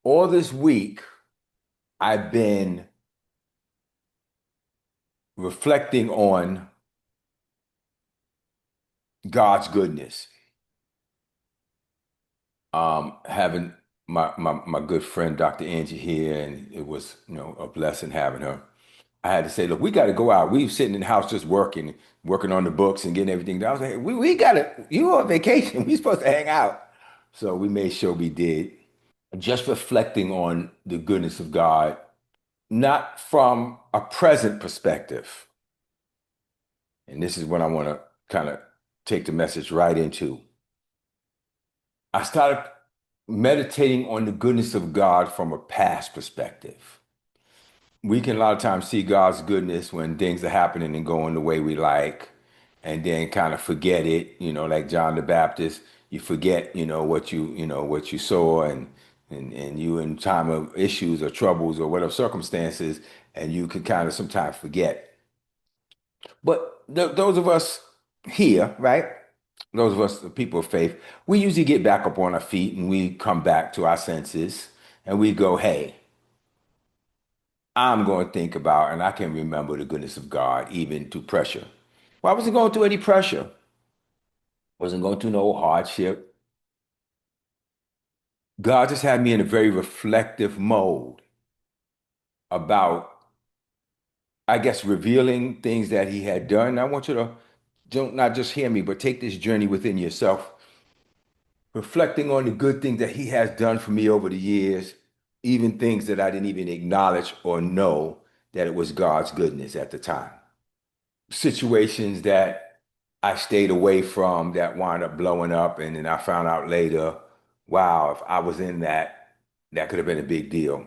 All this week, I've been reflecting on God's goodness. Having my good friend Dr. Angie here, and it was a blessing having her. I had to say, look, we got to go out. We were sitting in the house just working on the books and getting everything done. I was like, we got to. You on vacation? We supposed to hang out. So we made sure we did. Just reflecting on the goodness of God, not from a present perspective. And this is what I want to kind of take the message right into. I started meditating on the goodness of God from a past perspective. We can a lot of times see God's goodness when things are happening and going the way we like, and then kind of forget it, like John the Baptist, you forget, what you saw and you in time of issues or troubles or whatever circumstances, and you can kind of sometimes forget. But those of us here, right? Those of us, the people of faith, we usually get back up on our feet and we come back to our senses and we go, hey, I'm going to think about and I can remember the goodness of God even through pressure. Well, I wasn't going through any pressure, wasn't going through no hardship. God just had me in a very reflective mode about, I guess, revealing things that He had done. I want you to don't not just hear me, but take this journey within yourself reflecting on the good things that he has done for me over the years, even things that I didn't even acknowledge or know that it was God's goodness at the time. Situations that I stayed away from that wound up blowing up, and then I found out later, wow, if I was in that, that could have been a big deal.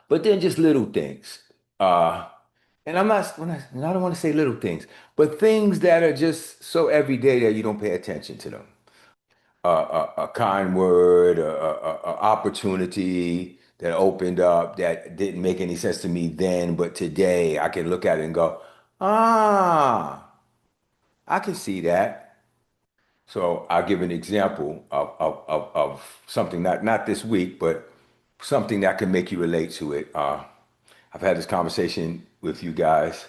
But then just little things. Uh, and I'm not, and I don't want to say little things, but things that are just so everyday that you don't pay attention to them. A kind word, a opportunity that opened up that didn't make any sense to me then, but today I can look at it and go, ah, I can see that. So I'll give an example of something not this week, but something that can make you relate to it. I've had this conversation with you guys.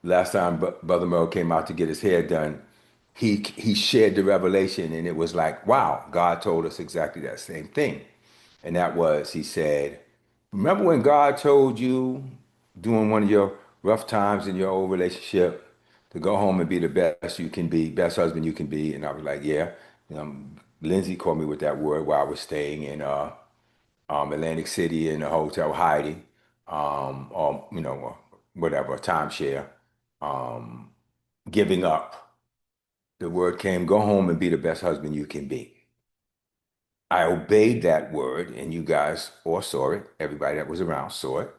Last time Brother Merle came out to get his hair done, he shared the revelation, and it was like, wow, God told us exactly that same thing. And that was, he said, remember when God told you during one of your rough times in your old relationship to go home and be the best you can be, best husband you can be? And I was like, yeah. Lindsay called me with that word while I was staying in Atlantic City in a hotel hiding, or or whatever, a timeshare, um, giving up. The word came, go home and be the best husband you can be. I obeyed that word, and you guys all saw it. Everybody that was around saw it.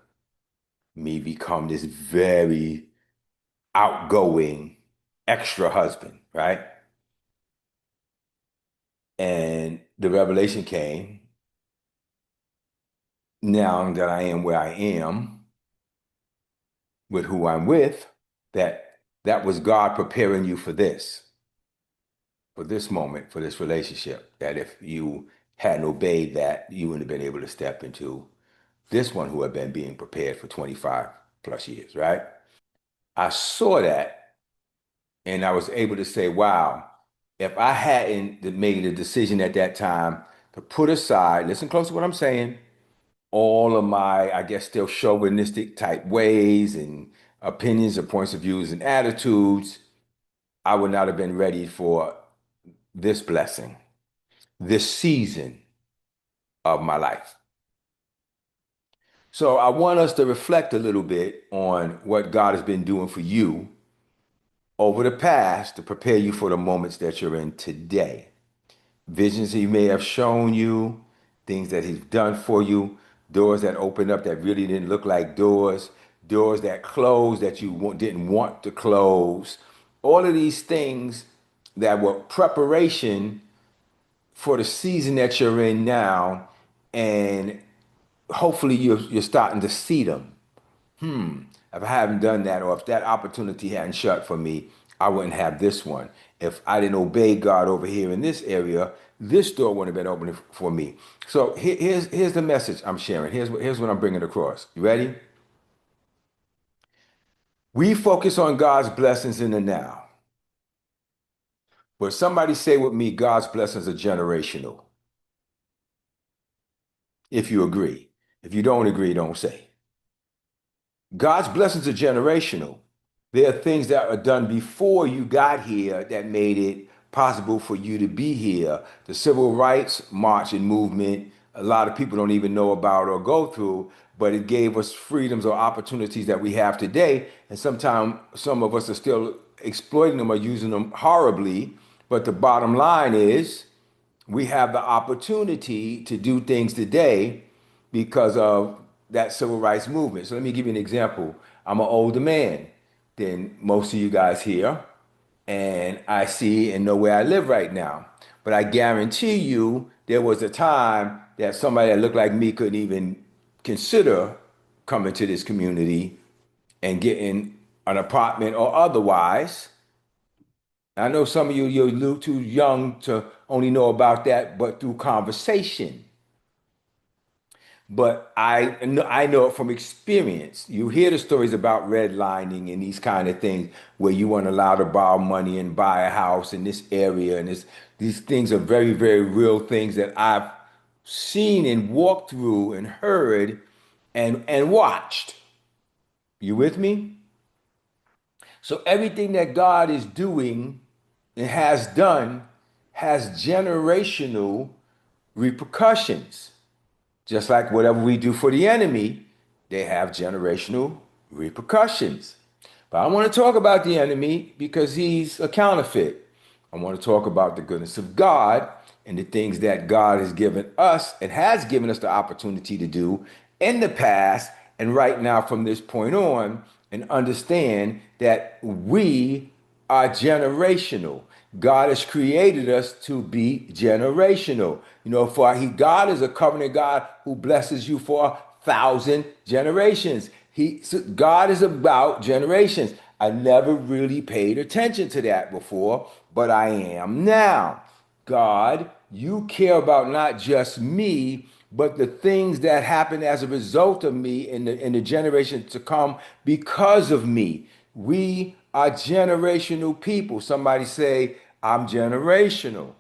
Me become this very outgoing, extra husband, right? And the revelation came now that I am where I am with who I'm with, that that was God preparing you for this moment, for this relationship. That if you hadn't obeyed that, you wouldn't have been able to step into this one who had been being prepared for 25 plus years, right? I saw that and I was able to say, wow, if I hadn't made a decision at that time to put aside, listen close to what I'm saying, all of my, I guess, still chauvinistic type ways and opinions or points of views and attitudes, I would not have been ready for this blessing, this season of my life. So I want us to reflect a little bit on what God has been doing for you over the past to prepare you for the moments that you're in today. Visions he may have shown you, things that he's done for you, doors that opened up that really didn't look like doors, doors that closed that you didn't want to close. All of these things that were preparation for the season that you're in now, and hopefully you're starting to see them. If I haven't done that, or if that opportunity hadn't shut for me, I wouldn't have this one. If I didn't obey God over here in this area, this door wouldn't have been open for me. So here's the message I'm sharing. Here's what I'm bringing across. You ready? We focus on God's blessings in the now. But somebody say with me, God's blessings are generational. If you agree. If you don't agree, don't say. God's blessings are generational. There are things that are done before you got here that made it possible for you to be here. The civil rights march and movement, a lot of people don't even know about or go through, but it gave us freedoms or opportunities that we have today. And sometimes some of us are still exploiting them or using them horribly. But the bottom line is, we have the opportunity to do things today because of that civil rights movement. So let me give you an example. I'm an older man than most of you guys here, and I see and know where I live right now. But I guarantee you, there was a time that somebody that looked like me couldn't even consider coming to this community and getting an apartment or otherwise. I know some of you, you're a little too young to only know about that, but through conversation. But I know it from experience. You hear the stories about redlining and these kind of things where you weren't allowed to borrow money and buy a house in this area. And these things are very, very real things that I've seen and walked through and heard and watched. You with me? So everything that God is doing and has done has generational repercussions. Just like whatever we do for the enemy, they have generational repercussions. But I want to talk about the enemy because he's a counterfeit. I want to talk about the goodness of God and the things that God has given us and has given us the opportunity to do in the past and right now from this point on, and understand that we are generational. God has created us to be generational. You know, for God is a covenant God who blesses you for 1,000 generations. God is about generations. I never really paid attention to that before, but I am now. God, you care about not just me, but the things that happen as a result of me in the generations to come because of me. We are generational people. Somebody say, I'm generational.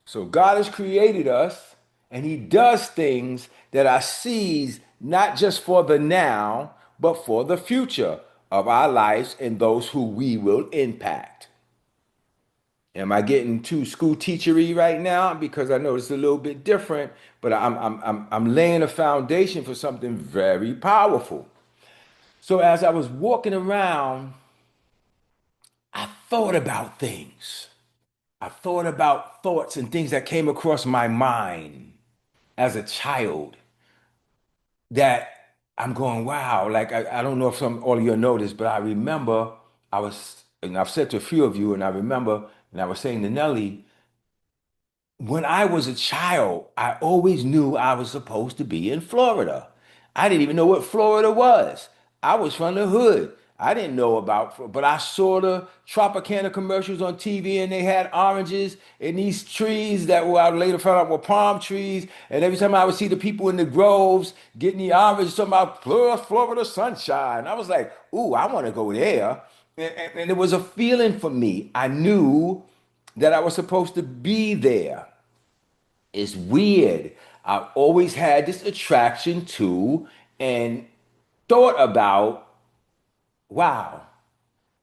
So God has created us and he does things that are seeds not just for the now, but for the future of our lives and those who we will impact. Am I getting too school teachery right now? Because I know it's a little bit different, but I'm laying a foundation for something very powerful. So as I was walking around, I thought about things. I thought about thoughts and things that came across my mind as a child that I'm going, wow. Like I don't know if all of you noticed, but I remember and I've said to a few of you, and I remember, and I was saying to Nelly, when I was a child, I always knew I was supposed to be in Florida. I didn't even know what Florida was. I was from the hood. I didn't know about, but I saw the Tropicana commercials on TV and they had oranges and these trees that were, I later found out were palm trees. And every time I would see the people in the groves getting the oranges, talking about Florida sunshine, I was like, ooh, I want to go there. And it was a feeling for me. I knew that I was supposed to be there. It's weird. I've always had this attraction to and thought about, wow,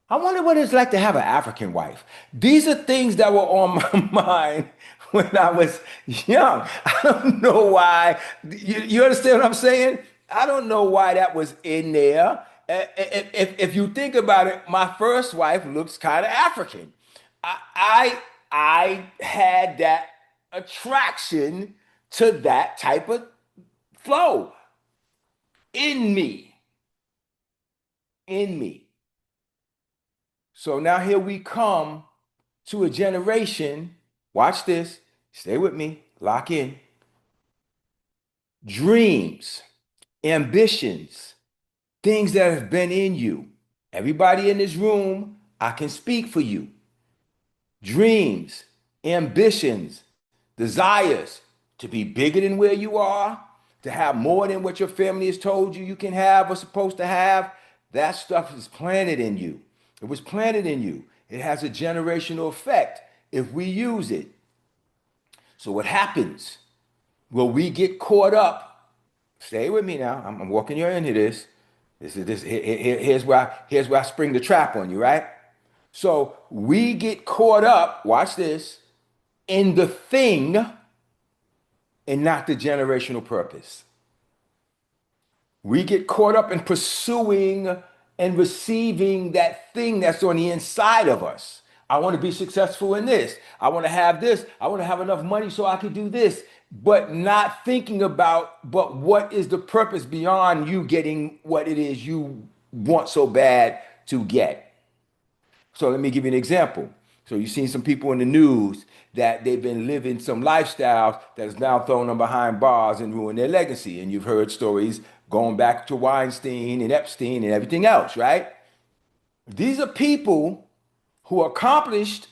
I wonder what it's like to have an African wife. These are things that were on my mind when I was young. I don't know why. You understand what I'm saying? I don't know why that was in there. If you think about it, my first wife looks kind of African. I had that attraction to that type of flow in me, in me. So now here we come to a generation, watch this, stay with me, lock in. Dreams, ambitions, things that have been in you. Everybody in this room, I can speak for you. Dreams, ambitions, desires to be bigger than where you are, to have more than what your family has told you you can have or supposed to have, that stuff is planted in you. It was planted in you. It has a generational effect if we use it. So what happens? Well, we get caught up. Stay with me now. I'm walking you into this. Here's where I spring the trap on you, right? So we get caught up, watch this, in the thing and not the generational purpose. We get caught up in pursuing and receiving that thing that's on the inside of us. I want to be successful in this. I want to have this. I want to have enough money so I can do this. But not thinking about, but what is the purpose beyond you getting what it is you want so bad to get? So let me give you an example. So you've seen some people in the news that they've been living some lifestyle that has now thrown them behind bars and ruined their legacy. And you've heard stories going back to Weinstein and Epstein and everything else, right? These are people who accomplished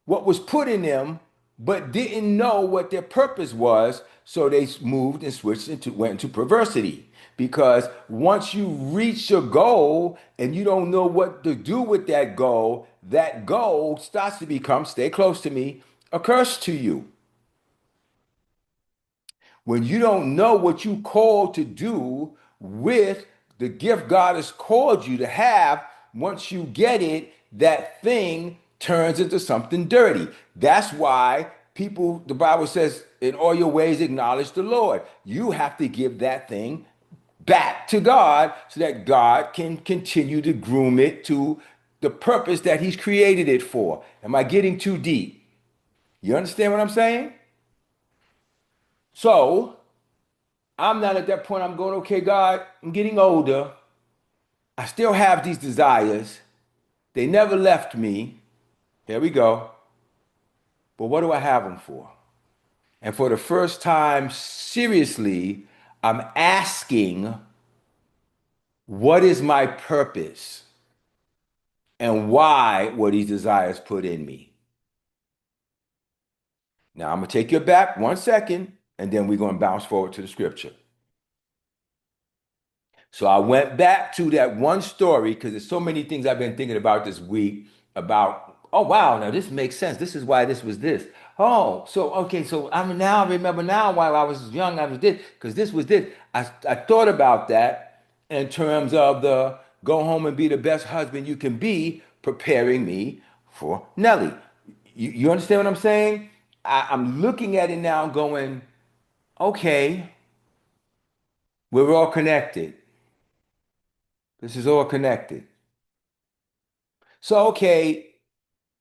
what was put in them, but didn't know what their purpose was. So they moved and switched into went into perversity. Because once you reach your goal and you don't know what to do with that goal starts to become, stay close to me, a curse to you. When you don't know what you called to do with the gift God has called you to have, once you get it, that thing turns into something dirty. That's why people, the Bible says, in all your ways acknowledge the Lord. You have to give that thing back to God so that God can continue to groom it to the purpose that He's created it for. Am I getting too deep? You understand what I'm saying? So, I'm not at that point. I'm going, okay, God, I'm getting older. I still have these desires. They never left me. Here we go. But what do I have them for? And for the first time, seriously, I'm asking, what is my purpose? And why were these desires put in me? Now, I'm going to take you back 1 second, and then we're going to bounce forward to the scripture. So I went back to that one story because there's so many things I've been thinking about this week about, oh wow, now this makes sense. This is why this was this. Oh, so okay, so I remember now why I was young, I was this, because this was this. I thought about that in terms of the go home and be the best husband you can be, preparing me for Nelly. You understand what I'm saying? I'm looking at it now going, okay, we're all connected. This is all connected. So, okay,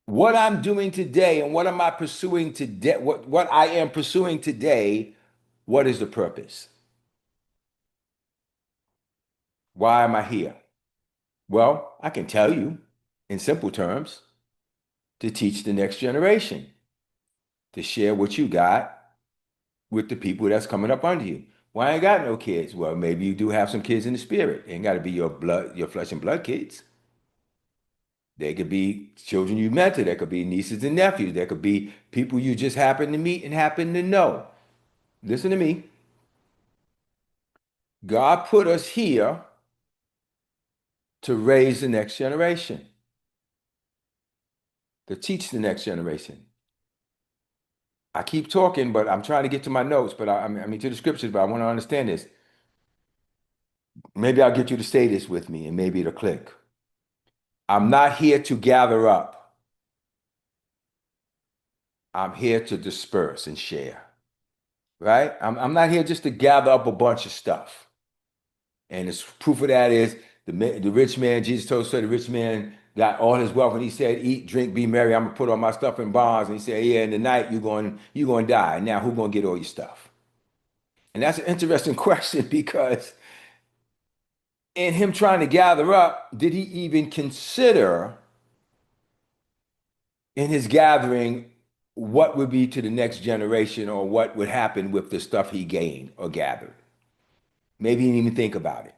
what I'm doing today and what am I pursuing today, what I am pursuing today, what is the purpose? Why am I here? Well, I can tell you in simple terms to teach the next generation, to share what you got with the people that's coming up under you. Why I ain't got no kids? Well, maybe you do have some kids in the spirit. It ain't got to be your blood, your flesh and blood kids. They could be children you mentor. There could be nieces and nephews. There could be people you just happen to meet and happen to know. Listen to me. God put us here to raise the next generation, to teach the next generation. I keep talking, but I'm trying to get to my notes, but I mean to the scriptures, but I want to understand this. Maybe I'll get you to say this with me and maybe it'll click. I'm not here to gather up. I'm here to disperse and share, right? I'm not here just to gather up a bunch of stuff. And the proof of that is the rich man, Jesus told us the rich man got all his wealth and he said, eat, drink, be merry. I'm gonna put all my stuff in bonds. And he said, yeah, in the night you're going to die. Now who's gonna get all your stuff? And that's an interesting question because in him trying to gather up, did he even consider in his gathering what would be to the next generation or what would happen with the stuff he gained or gathered? Maybe he didn't even think about it.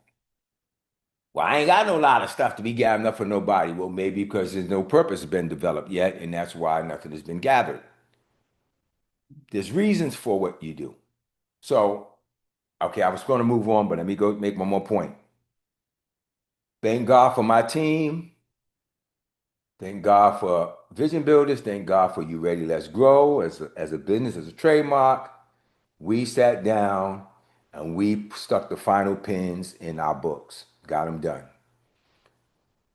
Well, I ain't got no lot of stuff to be gathering up for nobody. Well, maybe because there's no purpose has been developed yet, and that's why nothing has been gathered. There's reasons for what you do. So, okay, I was going to move on, but let me go make one more point. Thank God for my team. Thank God for Vision Builders. Thank God for You Ready, Let's Grow as a business, as a trademark. We sat down and we stuck the final pins in our books, got them done,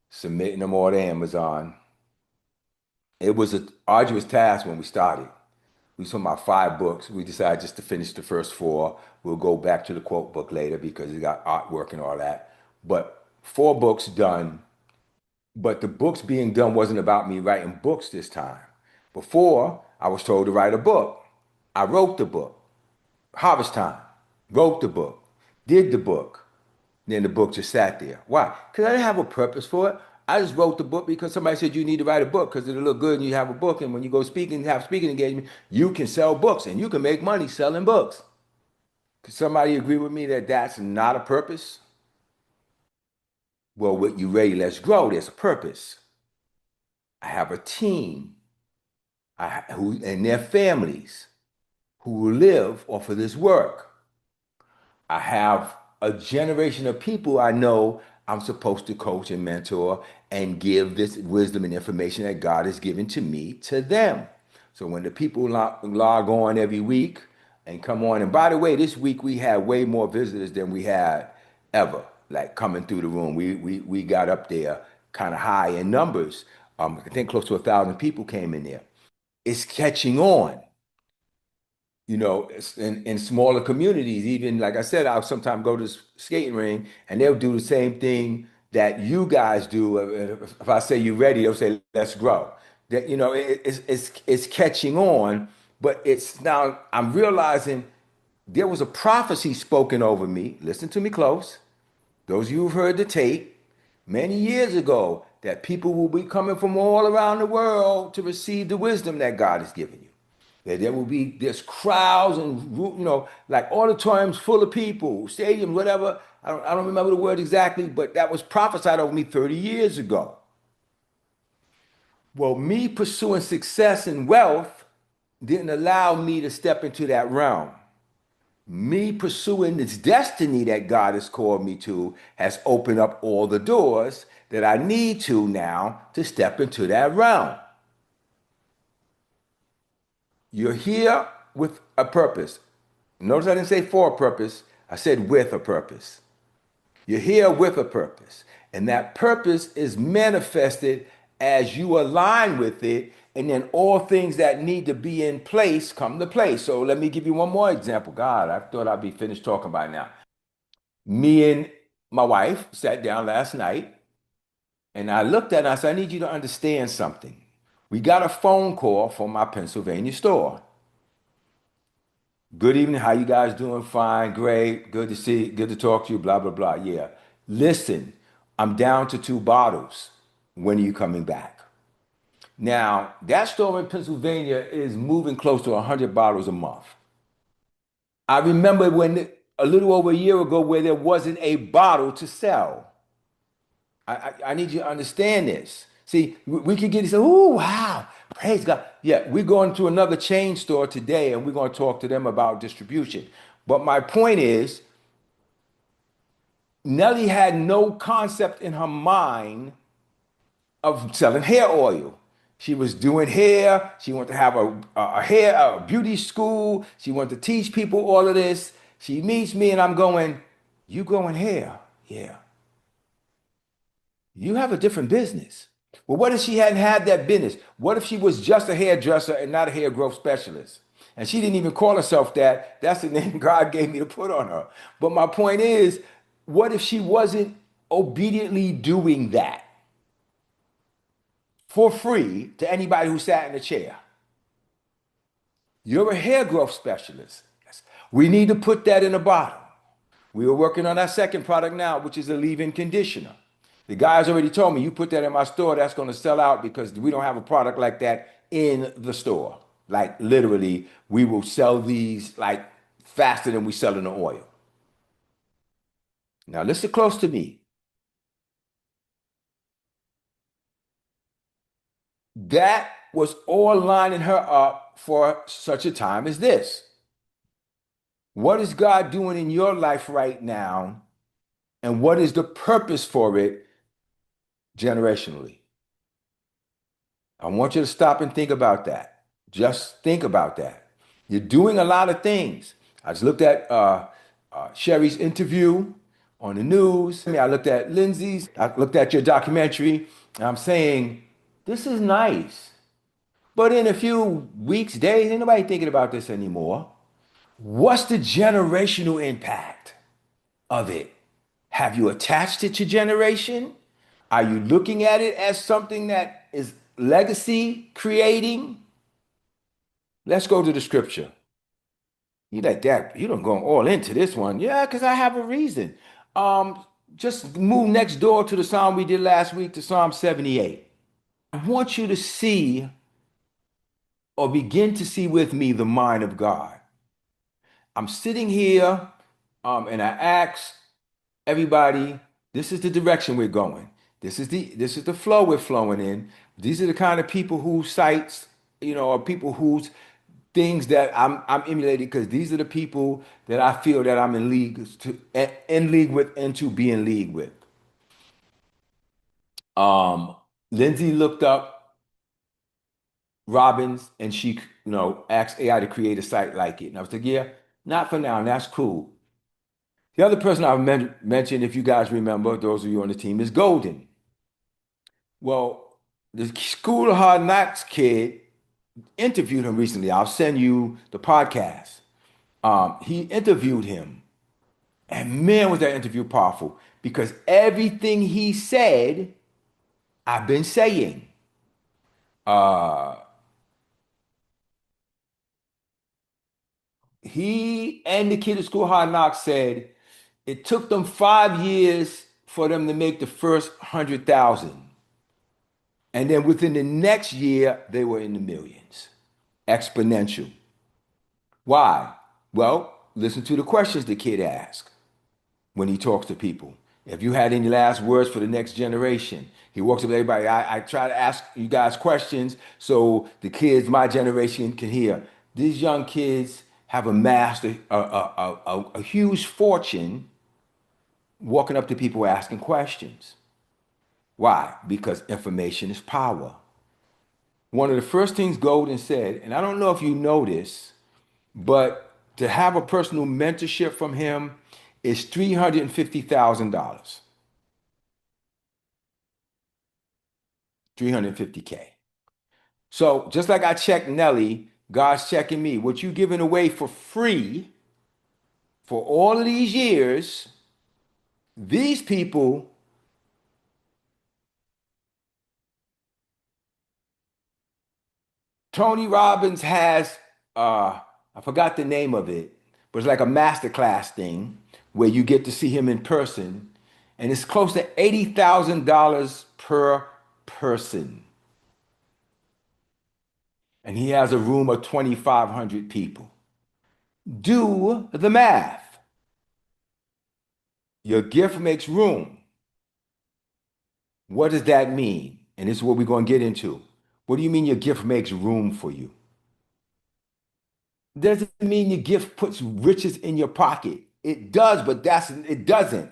submitting them all to Amazon. It was an arduous task when we started. We saw about 5 books. We decided just to finish the first 4. We'll go back to the quote book later because it got artwork and all that. But 4 books done. But the books being done wasn't about me writing books this time. Before, I was told to write a book. I wrote the book. Harvest Time. Wrote the book. Did the book. Then the book just sat there. Why? Because I didn't have a purpose for it. I just wrote the book because somebody said you need to write a book because it'll look good and you have a book. And when you go speaking, have speaking engagement, you can sell books and you can make money selling books. Could somebody agree with me that that's not a purpose? Well, with You Ready, Let's Grow, there's a purpose. I have a team who and their families who live off of this work. I have a generation of people I know I'm supposed to coach and mentor and give this wisdom and information that God has given to me to them. So when the people log on every week and come on, and by the way, this week we had way more visitors than we had ever, like coming through the room. We got up there kind of high in numbers. I think close to 1,000 people came in there. It's catching on, in smaller communities. Even like I said, I'll sometimes go to the skating ring and they'll do the same thing that you guys do. If I say you ready, they'll say let's grow. That it's catching on, but it's now I'm realizing there was a prophecy spoken over me. Listen to me close. Those of you who've heard the tape many years ago, that people will be coming from all around the world to receive the wisdom that God has given you. That there will be there's crowds and like auditoriums full of people, stadiums, whatever. I don't remember the word exactly, but that was prophesied over me 30 years ago. Well, me pursuing success and wealth didn't allow me to step into that realm. Me pursuing this destiny that God has called me to has opened up all the doors that I need to now to step into that realm. You're here with a purpose. Notice I didn't say for a purpose, I said with a purpose. You're here with a purpose. And that purpose is manifested as you align with it, and then all things that need to be in place come to place. So let me give you one more example. God, I thought I'd be finished talking by now. Me and my wife sat down last night, and I looked at it and I said, I need you to understand something. We got a phone call from my Pennsylvania store. Good evening. How you guys doing? Fine. Great. Good to see. Good to talk to you. Blah, blah, blah. Yeah. Listen, I'm down to 2 bottles. When are you coming back? Now, that store in Pennsylvania is moving close to 100 bottles a month. I remember when a little over a year ago where there wasn't a bottle to sell. I need you to understand this. See, we could get this, oh, wow, praise God. Yeah, we're going to another chain store today and we're going to talk to them about distribution. But my point is, Nellie had no concept in her mind of selling hair oil. She was doing hair. She wanted to have a beauty school. She wanted to teach people all of this. She meets me and I'm going, you growing hair? Yeah. You have a different business. Well, what if she hadn't had that business? What if she was just a hairdresser and not a hair growth specialist? And she didn't even call herself that. That's the name God gave me to put on her. But my point is, what if she wasn't obediently doing that for free to anybody who sat in a chair? You're a hair growth specialist. Yes. We need to put that in a bottle. We are working on our second product now, which is a leave-in conditioner. The guy's already told me, you put that in my store, that's going to sell out because we don't have a product like that in the store. Like literally, we will sell these like faster than we sell in the oil. Now listen close to me. That was all lining her up for such a time as this. What is God doing in your life right now? And what is the purpose for it generationally? I want you to stop and think about that. Just think about that. You're doing a lot of things. I just looked at Sherry's interview on the news. I looked at Lindsay's. I looked at your documentary. And I'm saying, this is nice. But in a few weeks, days, ain't nobody thinking about this anymore. What's the generational impact of it? Have you attached it to generation? Are you looking at it as something that is legacy creating? Let's go to the scripture. You like that? You don't go all into this one. Yeah, because I have a reason. Just move next door to the psalm we did last week, to Psalm 78. I want you to see or begin to see with me the mind of God. I'm sitting here, and I ask everybody, this is the direction we're going. This is the flow we're flowing in. These are the kind of people whose sites, or people whose things that I'm emulating, because these are the people that I feel that I'm in league with and to be in league with. Um, Lindsay looked up Robbins and she, asked AI to create a site like it. And I was like, yeah, not for now. And that's cool. The other person I mentioned, if you guys remember, those of you on the team, is Golden. Well, the School of Hard Knocks kid interviewed him recently. I'll send you the podcast. He interviewed him, and man, was that interview powerful, because everything he said, I've been saying. Uh, he and the kid at School of Hard Knocks said it took them 5 years for them to make the first 100,000. And then within the next year, they were in the millions. Exponential. Why? Well, listen to the questions the kid asks when he talks to people. If you had any last words for the next generation, he walks up to everybody. I try to ask you guys questions so the kids, my generation, can hear. These young kids have amassed a huge fortune walking up to people asking questions. Why? Because information is power. One of the first things Golden said, and I don't know if you know this, but to have a personal mentorship from him is $350,000. 350K. So just like I checked Nelly, God's checking me. What you giving away for free for all of these years, these people, Tony Robbins has, I forgot the name of it, but it's like a masterclass thing where you get to see him in person, and it's close to $80,000 per person. And he has a room of 2,500 people. Do the math. Your gift makes room. What does that mean? And this is what we're going to get into. What do you mean your gift makes room for you? Doesn't mean your gift puts riches in your pocket. It does, but it doesn't.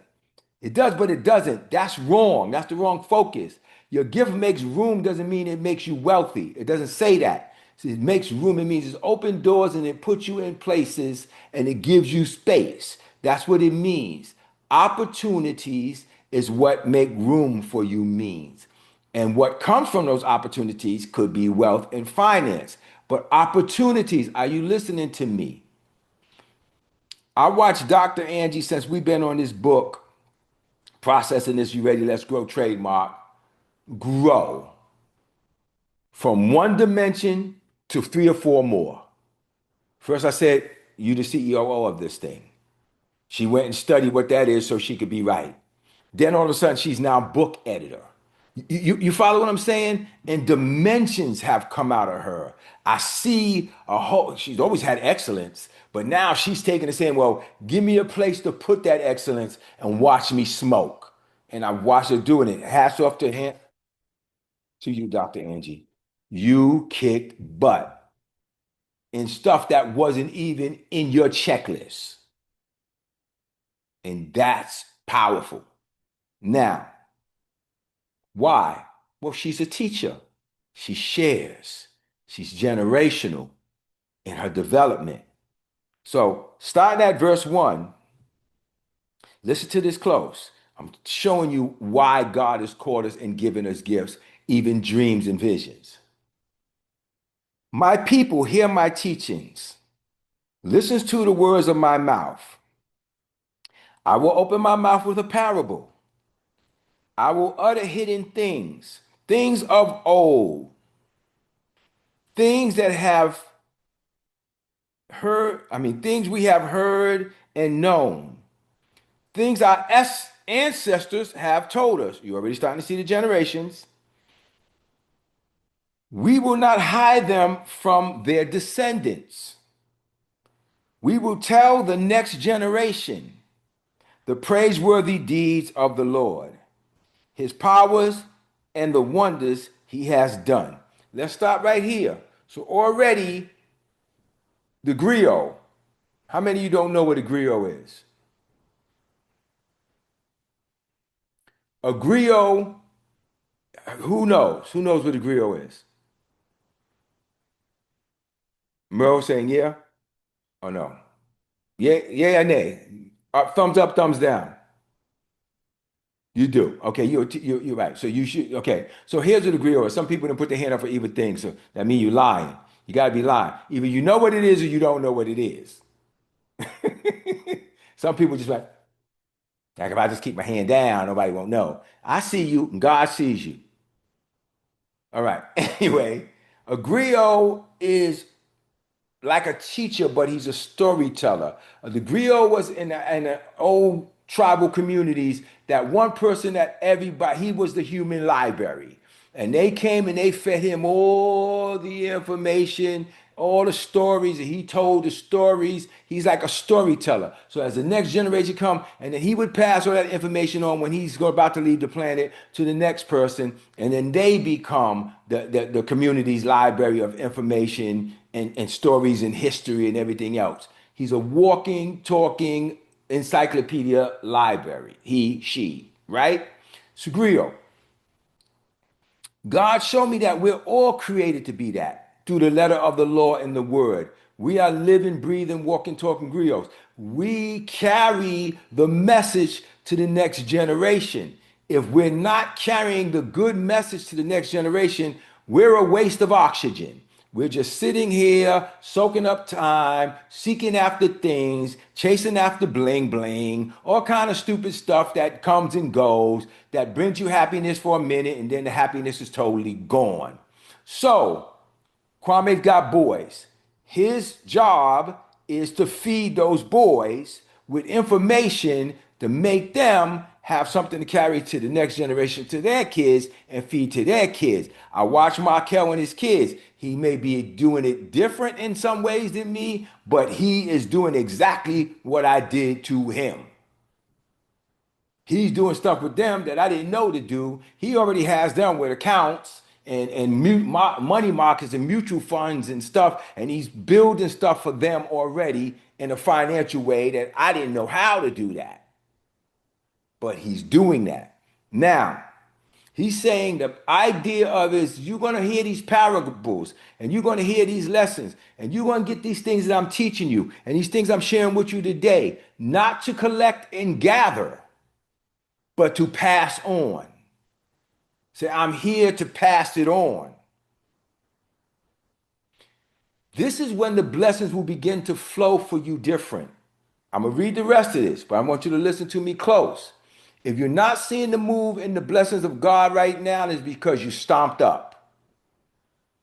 It does, but it doesn't. That's wrong. That's the wrong focus. Your gift makes room doesn't mean it makes you wealthy. It doesn't say that. See, it makes room. It means it's open doors and it puts you in places and it gives you space. That's what it means. Opportunities is what make room for you means. And what comes from those opportunities could be wealth and finance. But opportunities, are you listening to me? I watched Dr. Angie since we've been on this book, Processing This, You Ready, Let's Grow trademark, grow from one dimension to three or four more. First, I said, you the CEO of this thing. She went and studied what that is so she could be right. Then all of a sudden, she's now book editor. You follow what I'm saying? And dimensions have come out of her. I see a whole, she's always had excellence, but now she's taking it saying, well, give me a place to put that excellence and watch me smoke. And I watched her doing it. Hats off to you, Dr. Angie. You kicked butt. in stuff that wasn't even in your checklist. And that's powerful. Now, why? Well, she's a teacher. She shares. She's generational in her development. So, starting at verse 1, listen to this close. I'm showing you why God has called us and given us gifts, even dreams and visions. My people hear my teachings. Listen to the words of my mouth. I will open my mouth with a parable. I will utter hidden things, things of old, things that have heard, things we have heard and known, things our ancestors have told us. You're already starting to see the generations. We will not hide them from their descendants. We will tell the next generation the praiseworthy deeds of the Lord, his powers, and the wonders he has done. Let's stop right here. So already the griot. How many of you don't know what a griot is? A griot, who knows? Who knows what a griot is? Merle saying yeah or no? Yeah or nay? Thumbs up, thumbs down. You do. Okay, you're right. So you should, okay. So here's what a griot is. Some people don't put their hand up for either thing, so that means you're lying. You gotta be lying. Either you know what it is or you don't know what it is. Some people just like if I just keep my hand down, nobody won't know. I see you and God sees you. All right. Anyway, a griot is like a teacher, but he's a storyteller. The griot was in the old tribal communities that one person that everybody, he was the human library. And they came and they fed him all the information, all the stories, and he told the stories. He's like a storyteller. So as the next generation come, and then he would pass all that information on when he's about to leave the planet to the next person, and then they become the community's library of information and stories and history and everything else. He's a walking, talking encyclopedia library. He, she, right? Sugrio. God showed me that we're all created to be that through the letter of the law and the word. We are living, breathing, walking, talking griots. We carry the message to the next generation. If we're not carrying the good message to the next generation, we're a waste of oxygen. We're just sitting here, soaking up time, seeking after things, chasing after bling bling, all kind of stupid stuff that comes and goes, that brings you happiness for a minute, and then the happiness is totally gone. So, Kwame's got boys. His job is to feed those boys with information to make them have something to carry to the next generation, to their kids, and feed to their kids. I watch Markel and his kids. He may be doing it different in some ways than me, but he is doing exactly what I did to him. He's doing stuff with them that I didn't know to do. He already has them with accounts and money markets and mutual funds and stuff, and he's building stuff for them already in a financial way that I didn't know how to do that. But he's doing that. Now, he's saying the idea of is you're going to hear these parables and you're going to hear these lessons and you're going to get these things that I'm teaching you and these things I'm sharing with you today, not to collect and gather, but to pass on. Say, I'm here to pass it on. This is when the blessings will begin to flow for you different. I'm going to read the rest of this, but I want you to listen to me close. If you're not seeing the move in the blessings of God right now, it's because you stomped up.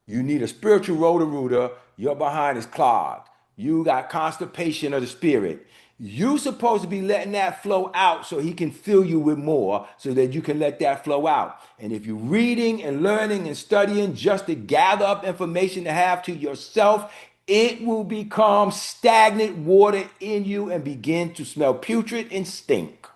You need a spiritual rotor-rooter. Your behind is clogged. You got constipation of the spirit. You supposed to be letting that flow out so he can fill you with more so that you can let that flow out. And if you're reading and learning and studying just to gather up information to have to yourself, it will become stagnant water in you and begin to smell putrid and stink.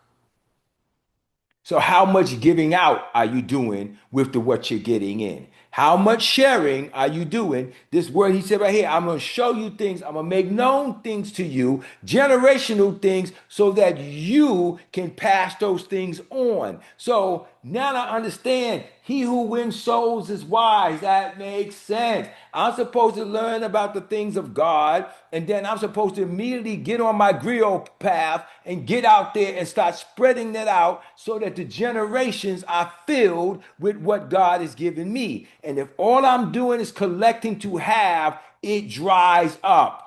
So how much giving out are you doing with what you're getting in? How much sharing are you doing? This word he said right here, I'm going to show you things. I'm going to make known things to you, generational things, so that you can pass those things on. So now I understand he who wins souls is wise. That makes sense. I'm supposed to learn about the things of God, and then I'm supposed to immediately get on my griot path and get out there and start spreading that out so that the generations are filled with what God has given me. And if all I'm doing is collecting to have, it dries up.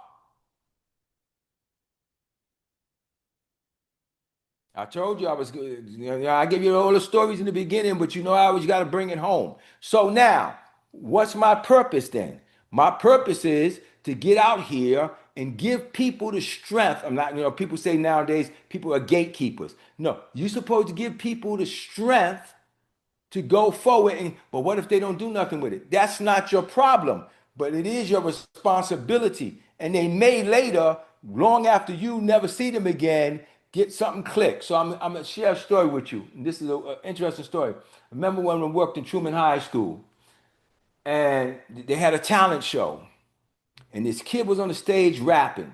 I told you I was good. I gave you all the stories in the beginning, but you know I always got to bring it home. So now, what's my purpose then? My purpose is to get out here and give people the strength. I'm not, people say nowadays people are gatekeepers. No, you're supposed to give people the strength to go forward. But what if they don't do nothing with it? That's not your problem, but it is your responsibility. And they may later, long after you never see them again, get something click. So I'm going to share a story with you. And this is an interesting story. I remember when I worked in Truman High School and they had a talent show. And this kid was on the stage rapping.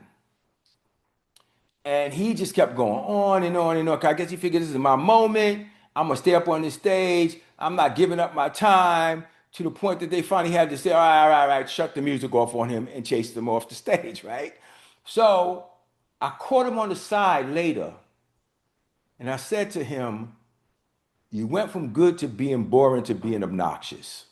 And he just kept going on and on and on. I guess he figured this is my moment. I'm gonna stay up on this stage. I'm not giving up my time to the point that they finally had to say, all right, shut the music off on him and chase him off the stage, right? So I caught him on the side later and I said to him, you went from good to being boring to being obnoxious.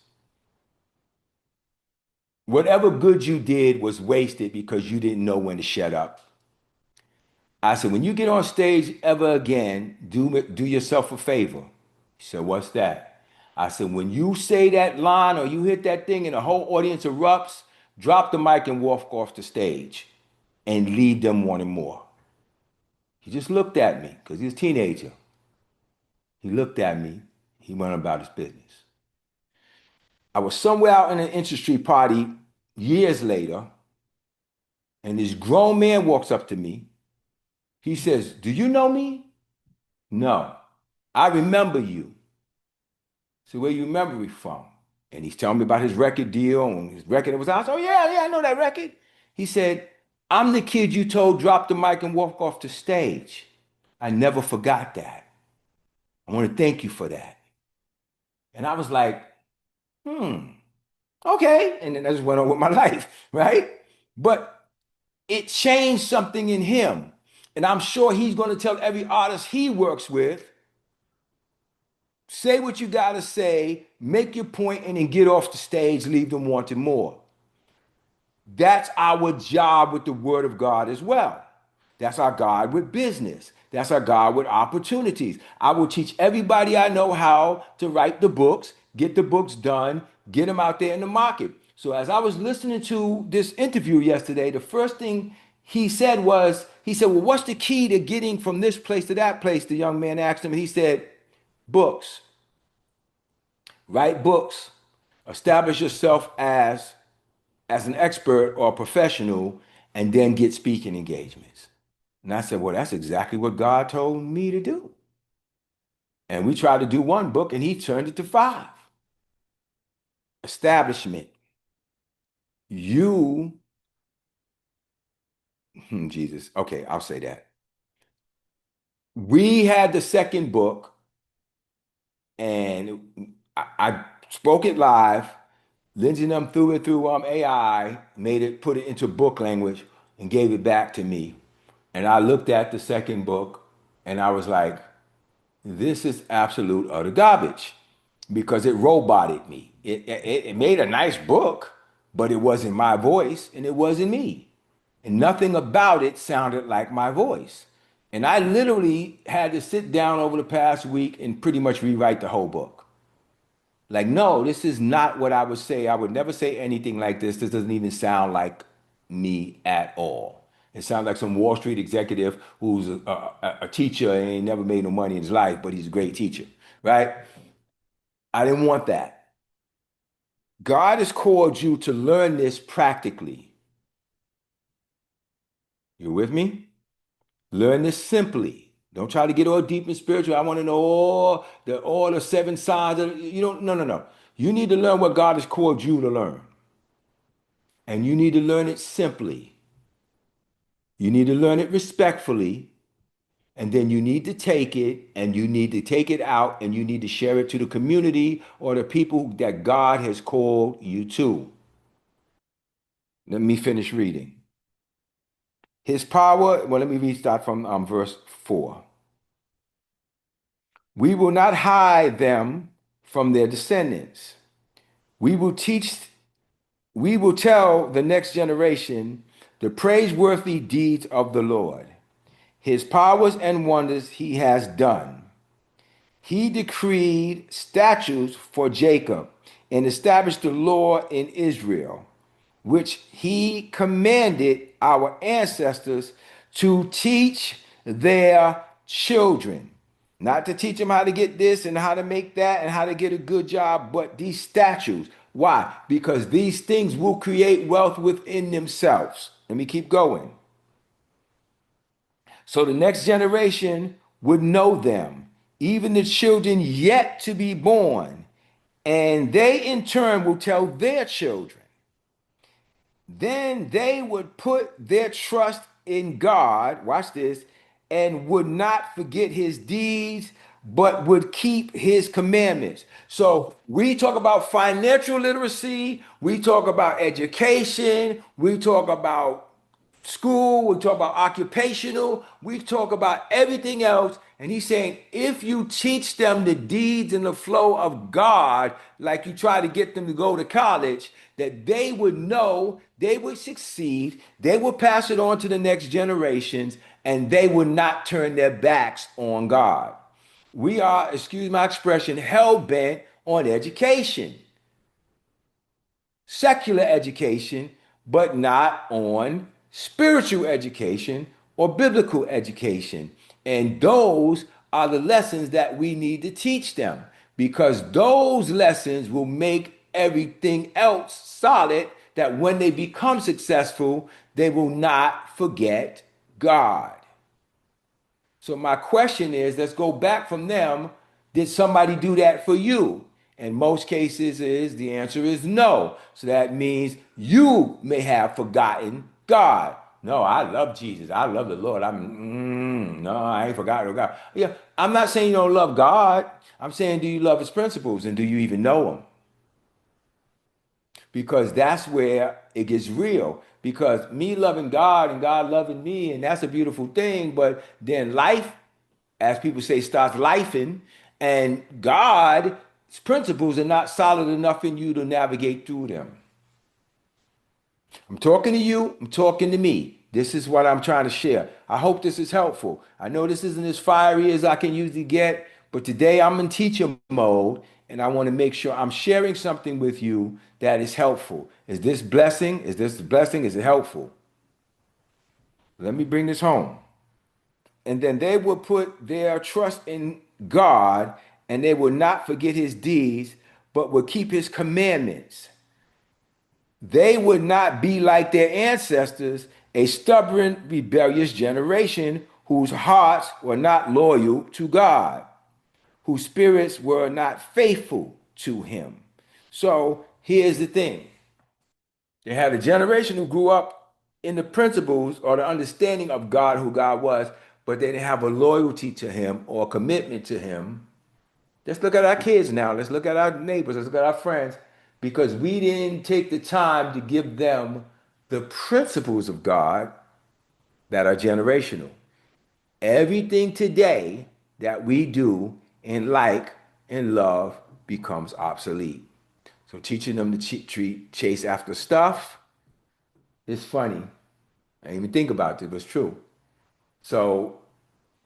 Whatever good you did was wasted because you didn't know when to shut up. I said, when you get on stage ever again, do yourself a favor. He said, what's that? I said, when you say that line or you hit that thing and the whole audience erupts, drop the mic and walk off the stage and leave them wanting more. He just looked at me because he was a teenager. He looked at me. He went about his business. I was somewhere out in an industry party years later, and this grown man walks up to me. He says, do you know me? No. I remember you. So where you remember me from? And he's telling me about his record deal and his record that was out. So yeah, I know that record. He said, I'm the kid you told drop the mic and walk off the stage. I never forgot that. I want to thank you for that. And I was like, okay. And then I just went on with my life, right? But it changed something in him. And I'm sure he's going to tell every artist he works with, say what you got to say, make your point, and then get off the stage, leave them wanting more. That's our job with the word of God as well. That's our God with business. That's our God with opportunities. I will teach everybody I know how to write the books, get the books done, get them out there in the market. So as I was listening to this interview yesterday, the first thing he said was, well, what's the key to getting from this place to that place? The young man asked him, and he said, books. Write books. Establish yourself as an expert or a professional, and then get speaking engagements. And I said, well, that's exactly what God told me to do. And we tried to do one book and he turned it to 5. Establishment. Jesus. Okay, I'll say that. We had the second book and I spoke it live. Lindsay and them threw it through AI, put it into book language and gave it back to me. And I looked at the second book and I was like, this is absolute utter garbage because it roboted me. It made a nice book, but it wasn't my voice and it wasn't me. And nothing about it sounded like my voice. And I literally had to sit down over the past week and pretty much rewrite the whole book. Like, no, this is not what I would say. I would never say anything like this. This doesn't even sound like me at all. It sounds like some Wall Street executive who's a teacher and ain't never made no money in his life, but he's a great teacher, right? I didn't want that. God has called you to learn this practically. You with me? Learn this simply. Don't try to get all deep and spiritual. I want to know all the 7 signs. You don't. No. You need to learn what God has called you to learn. And you need to learn it simply. You need to learn it respectfully. And then you need to take it and you need to take it out and you need to share it to the community or the people that God has called you to. Let me finish reading. His power, well, let me start from verse 4. We will not hide them from their descendants. We will teach, we will tell the next generation the praiseworthy deeds of the Lord, his powers and wonders he has done. He decreed statutes for Jacob and established the law in Israel, which he commanded our ancestors to teach their children. Not to teach them how to get this and how to make that and how to get a good job, but these statutes. Why? Because these things will create wealth within themselves. Let me keep going. So the next generation would know them, even the children yet to be born, and they in turn will tell their children. Then they would put their trust in God, watch this, and would not forget his deeds, but would keep his commandments. So we talk about financial literacy, we talk about education, we talk about school, we talk about occupational, we talk about everything else. And he's saying, if you teach them the deeds and the flow of God, like you try to get them to go to college, that they would know, they would succeed, they would pass it on to the next generations, and they would not turn their backs on God. We are, excuse my expression, hell bent on education, secular education, but not on spiritual education or biblical education. And those are the lessons that we need to teach them because those lessons will make everything else solid that when they become successful, they will not forget God. So my question is, let's go back from them. Did somebody do that for you? In most cases, the answer is no. So that means you may have forgotten God. No, I love Jesus. I love the Lord. No, I ain't forgotten God. Yeah, I'm not saying you don't love God. I'm saying, do you love his principles and do you even know them? Because that's where it gets real. Because me loving God and God loving me, and that's a beautiful thing. But then life, as people say, starts lifing, and God's principles are not solid enough in you to navigate through them. I'm talking to you, I'm talking to me. This is what I'm trying to share. I hope this is helpful. I know this isn't as fiery as I can usually get, but today I'm in teacher mode and I want to make sure I'm sharing something with you that is helpful. Is this blessing? Is this a blessing? Is it helpful? Let me bring this home. And then they will put their trust in God and they will not forget his deeds, but will keep his commandments. They would not be like their ancestors, a stubborn, rebellious generation whose hearts were not loyal to God, whose spirits were not faithful to him. So here's the thing. They had a generation who grew up in the principles or the understanding of God, who God was, but they didn't have a loyalty to him or a commitment to him. Let's look at our kids now. Let's look at our neighbors. Let's look at our friends because we didn't take the time to give them the principles of God that are generational. Everything today that we do and like and love becomes obsolete. So teaching them to chase after stuff is funny. I didn't even think about it, but it's true. So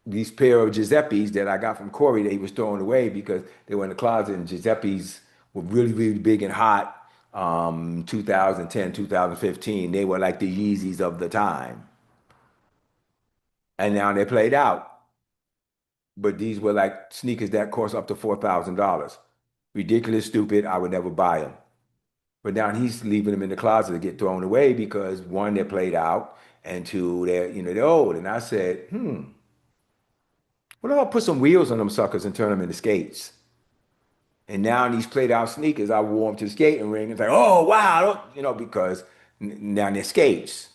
these pair of Giuseppe's that I got from Corey that he was throwing away because they were in the closet and Giuseppe's were really, really big and hot 2010, 2015. They were like the Yeezys of the time. And now they're played out. But these were like sneakers that cost up to $4,000. Ridiculous, stupid. I would never buy them. But now he's leaving them in the closet to get thrown away because one, they're played out, and two, they're old. And I said, what if I put some wheels on them suckers and turn them into skates? And now these played out sneakers, I wore them to the skating ring. It's like, oh wow, you know, because now they're skates.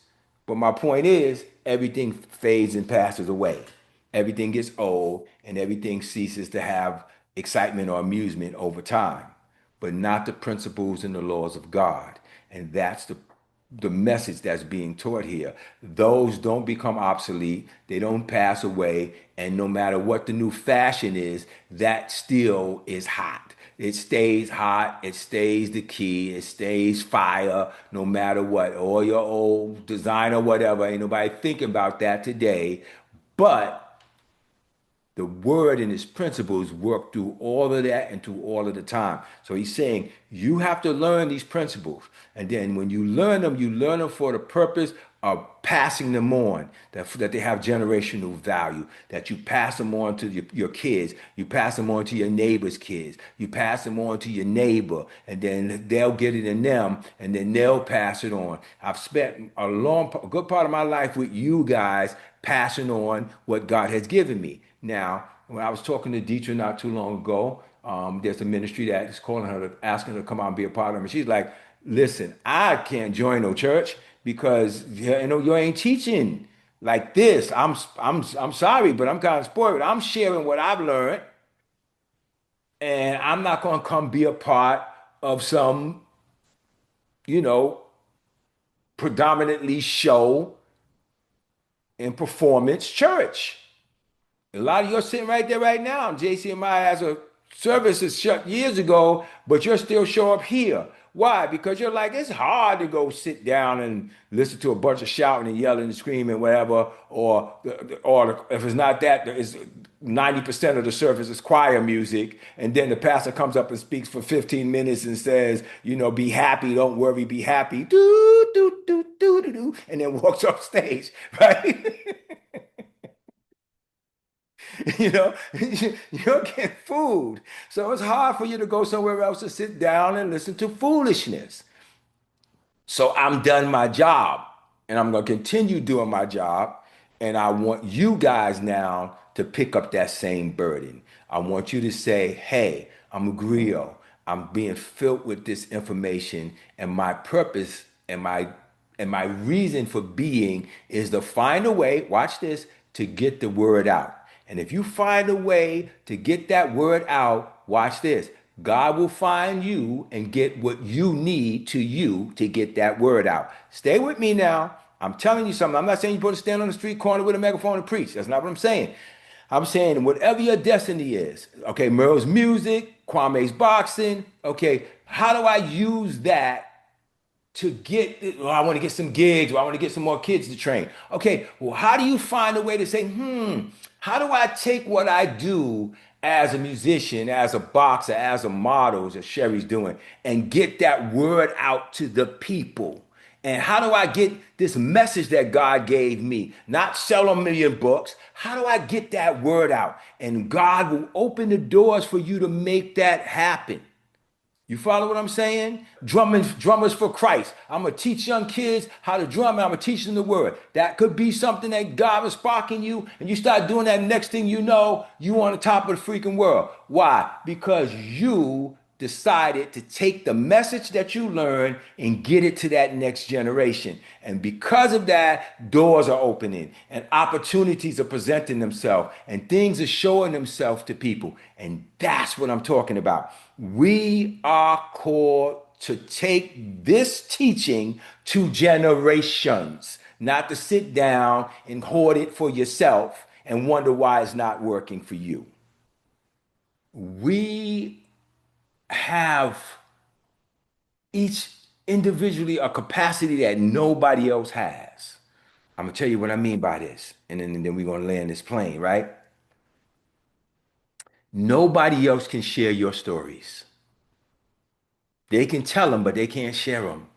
But my point is, everything fades and passes away. Everything gets old, and everything ceases to have excitement or amusement over time, but not the principles and the laws of God. And that's the message that's being taught here. Those don't become obsolete, they don't pass away, and no matter what the new fashion is, that still is hot. It stays hot, it stays the key, it stays fire, no matter what. Or your old designer, whatever, ain't nobody thinking about that today. But the word and its principles work through all of that and through all of the time. So he's saying you have to learn these principles. And then when you learn them for the purpose of passing them on, that they have generational value, that you pass them on to your kids, you pass them on to your neighbor's kids, you pass them on to your neighbor, and then they'll get it in them, and then they'll pass it on. I've spent a good part of my life with you guys passing on what God has given me. Now, when I was talking to Dietrich not too long ago, there's a ministry that is calling her, asking her to come out and be a part of it. And she's like, listen, I can't join no church because you know you ain't teaching like this. I'm sorry, but I'm kind of spoiled. I'm sharing what I've learned, and I'm not gonna come be a part of some, you know, predominantly show and performance church. A lot of you are sitting right there right now. JCMI has a service that's shut years ago, but you're still show up here. Why? Because you're like, it's hard to go sit down and listen to a bunch of shouting and yelling and screaming, whatever. Or if it's not that, it's 90% of the service is choir music. And then the pastor comes up and speaks for 15 minutes and says, you know, be happy, don't worry, be happy. Do, do, do, do, do, do, and then walks off stage, right? You know, you're getting food. So it's hard for you to go somewhere else to sit down and listen to foolishness. So I'm done my job and I'm going to continue doing my job. And I want you guys now to pick up that same burden. I want you to say, hey, I'm a griot. I'm being filled with this information, and my purpose and my reason for being is to find a way, watch this, to get the word out. And if you find a way to get that word out, watch this. God will find you and get what you need to you to get that word out. Stay with me now. I'm telling you something. I'm not saying you're supposed to stand on the street corner with a megaphone and preach. That's not what I'm saying. I'm saying whatever your destiny is, okay, Merle's music, Kwame's boxing, okay, how do I use that to get, oh, I want to get some gigs, or I want to get some more kids to train. Okay, well, how do you find a way to say, how do I take what I do as a musician, as a boxer, as a model, as Sherry's doing, and get that word out to the people? And how do I get this message that God gave me? Not sell a million books. How do I get that word out? And God will open the doors for you to make that happen. You follow what I'm saying? Drummers for Christ. I'm gonna teach young kids how to drum, and I'm gonna teach them the word. That could be something that God is sparking you, and you start doing that. Next thing you know, you on the top of the freaking world. Why? Because you decided to take the message that you learned and get it to that next generation. And because of that, doors are opening and opportunities are presenting themselves and things are showing themselves to people. And that's what I'm talking about. We are called to take this teaching to generations, not to sit down and hoard it for yourself and wonder why it's not working for you. We have each individually a capacity that nobody else has. I'm gonna tell you what I mean by this, and then we're gonna land this plane, right? Nobody else can share your stories. They can tell them, but they can't share them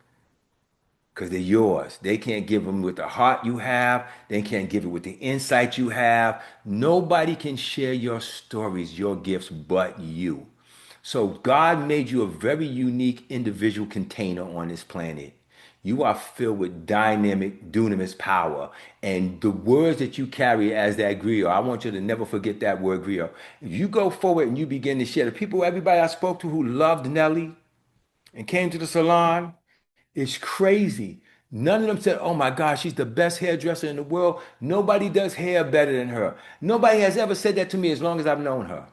because they're yours. They can't give them with the heart you have. They can't give it with the insight you have. Nobody can share your stories, your gifts, but you. So God made you a very unique individual container on this planet. You are filled with dynamic, dunamis power. And the words that you carry as that griot, I want you to never forget that word griot. If you go forward and you begin to share, the people, everybody I spoke to who loved Nelly and came to the salon, it's crazy. None of them said, "Oh my gosh, she's the best hairdresser in the world. Nobody does hair better than her." Nobody has ever said that to me as long as I've known her.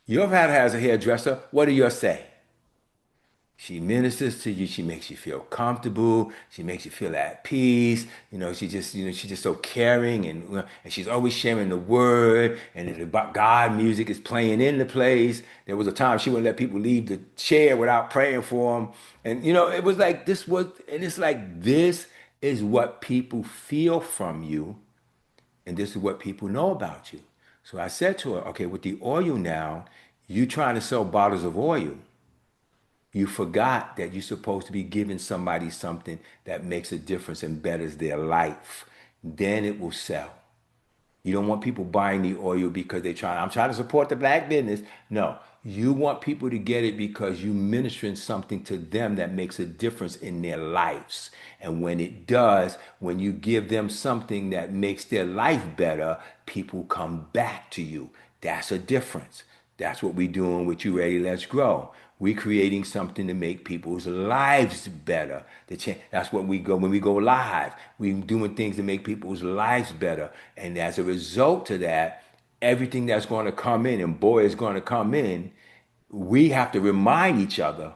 You've had her as a hairdresser. What do you say? She ministers to you. She makes you feel comfortable. She makes you feel at peace. She's just so caring, and she's always sharing the word. And the God music is playing in the place. There was a time she wouldn't let people leave the chair without praying for them. And it was like and it's like this is what people feel from you, and this is what people know about you. So I said to her, okay, with the oil now, you trying to sell bottles of oil. You forgot that you're supposed to be giving somebody something that makes a difference and betters their life. Then it will sell. You don't want people buying the oil because I'm trying to support the black business. No, you want people to get it because you ministering something to them that makes a difference in their lives. And when it does, when you give them something that makes their life better, people come back to you. That's a difference. That's what we're doing with You Ready, Let's Grow. We're creating something to make people's lives better. That's what we go when we go live. We're doing things to make people's lives better. And as a result of that, everything that's going to come in, and boy, is going to come in, we have to remind each other,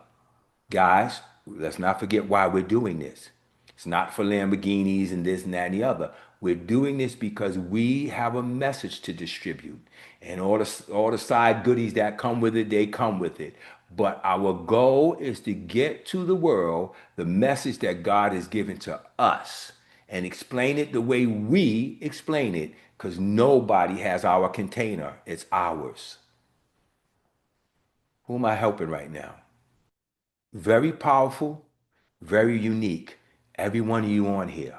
guys, let's not forget why we're doing this. It's not for Lamborghinis and this and that and the other. We're doing this because we have a message to distribute. And all the side goodies that come with it, they come with it. But our goal is to get to the world the message that God has given to us and explain it the way we explain it, because nobody has our container. It's ours. Who am I helping right now? Very powerful, very unique. Every one of you on here.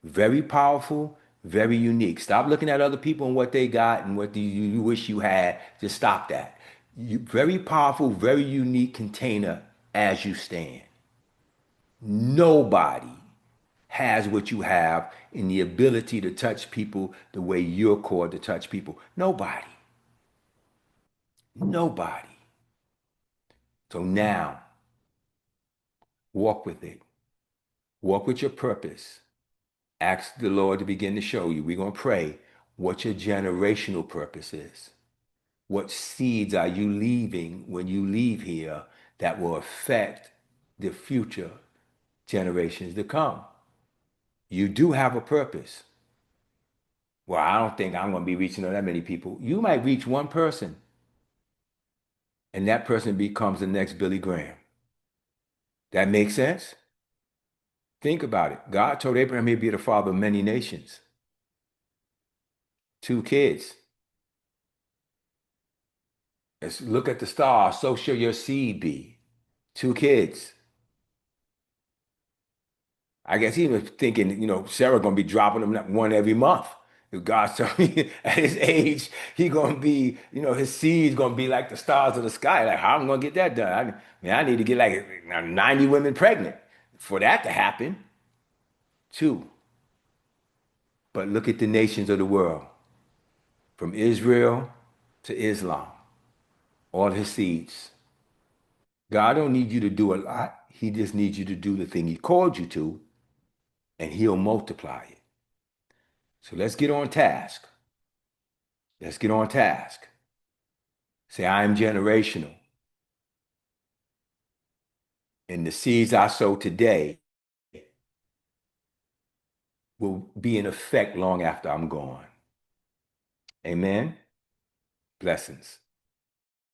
Very powerful, very unique. Stop looking at other people and what they got and what you wish you had. Just stop that. Very powerful, very unique container as you stand. Nobody has what you have in the ability to touch people the way you're called to touch people. Nobody. Nobody. So now, walk with it. Walk with your purpose. Ask the Lord to begin to show you. We're going to pray what your generational purpose is. What seeds are you leaving when you leave here that will affect the future generations to come? You do have a purpose. Well, I don't think I'm going to be reaching that many people. You might reach one person, and that person becomes the next Billy Graham. That makes sense? Think about it. God told Abraham he'd be the father of many nations. 2 kids. Let's look at the stars. So shall your seed be. 2 kids. I guess he was thinking, Sarah gonna be dropping him one every month. If God's telling me at his age, he gonna be, his seed's gonna be like the stars of the sky. Like, how am I gonna get that done? I need to get like 90 women pregnant for that to happen. 2. But look at the nations of the world, from Israel to Islam, all his seeds. God don't need you to do a lot. He just needs you to do the thing he called you to, and he'll multiply it. So let's get on task. Let's get on task. Say, I am generational. And the seeds I sow today will be in effect long after I'm gone. Amen. Blessings.